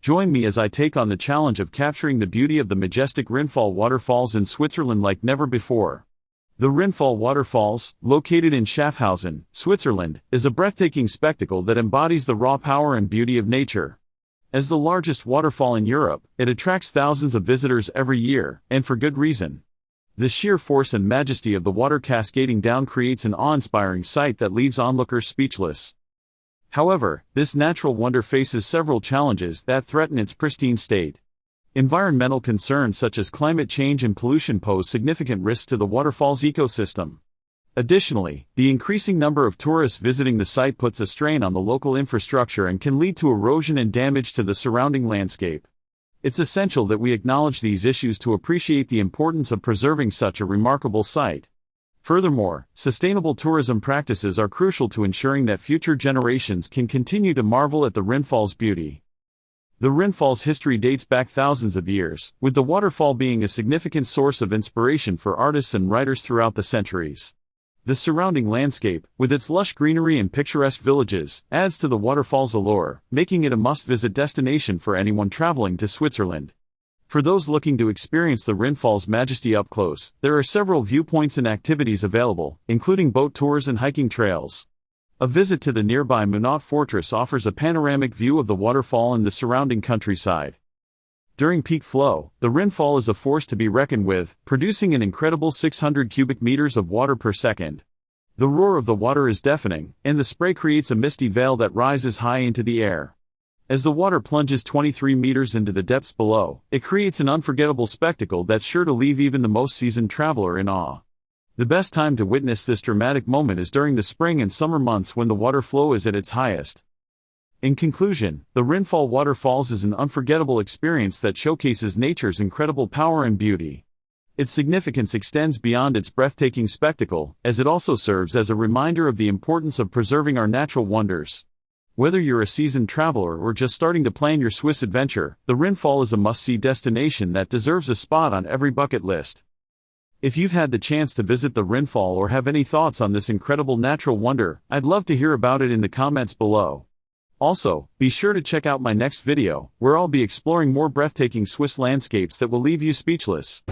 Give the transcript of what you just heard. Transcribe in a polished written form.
Join me as I take on the challenge of capturing the beauty of the majestic Rheinfall Waterfalls in Switzerland like never before. The Rheinfall Waterfalls, located in Schaffhausen, Switzerland, is a breathtaking spectacle that embodies the raw power and beauty of nature. As the largest waterfall in Europe, it attracts thousands of visitors every year, and for good reason. The sheer force and majesty of the water cascading down creates an awe-inspiring sight that leaves onlookers speechless. However, this natural wonder faces several challenges that threaten its pristine state. Environmental concerns such as climate change and pollution pose significant risks to the waterfall's ecosystem. Additionally, the increasing number of tourists visiting the site puts a strain on the local infrastructure and can lead to erosion and damage to the surrounding landscape. It's essential that we acknowledge these issues to appreciate the importance of preserving such a remarkable site. Furthermore, sustainable tourism practices are crucial to ensuring that future generations can continue to marvel at the Rheinfall's beauty. The Rheinfall's history dates back thousands of years, with the waterfall being a significant source of inspiration for artists and writers throughout the centuries. The surrounding landscape, with its lush greenery and picturesque villages, adds to the waterfall's allure, making it a must-visit destination for anyone traveling to Switzerland. For those looking to experience the Rheinfall's majesty up close, there are several viewpoints and activities available, including boat tours and hiking trails. A visit to the nearby Munot Fortress offers a panoramic view of the waterfall and the surrounding countryside. During peak flow, the Rinnfall is a force to be reckoned with, producing an incredible 600 cubic meters of water per second. The roar of the water is deafening, and the spray creates a misty veil that rises high into the air. As the water plunges 23 meters into the depths below, it creates an unforgettable spectacle that's sure to leave even the most seasoned traveler in awe. The best time to witness this dramatic moment is during the spring and summer months when the water flow is at its highest. In conclusion, the Rinnfall Waterfalls is an unforgettable experience that showcases nature's incredible power and beauty. Its significance extends beyond its breathtaking spectacle, as it also serves as a reminder of the importance of preserving our natural wonders. Whether you're a seasoned traveler or just starting to plan your Swiss adventure, the Rinnfall is a must-see destination that deserves a spot on every bucket list. If you've had the chance to visit the Rinnfall or have any thoughts on this incredible natural wonder, I'd love to hear about it in the comments below. Also, be sure to check out my next video, where I'll be exploring more breathtaking Swiss landscapes that will leave you speechless.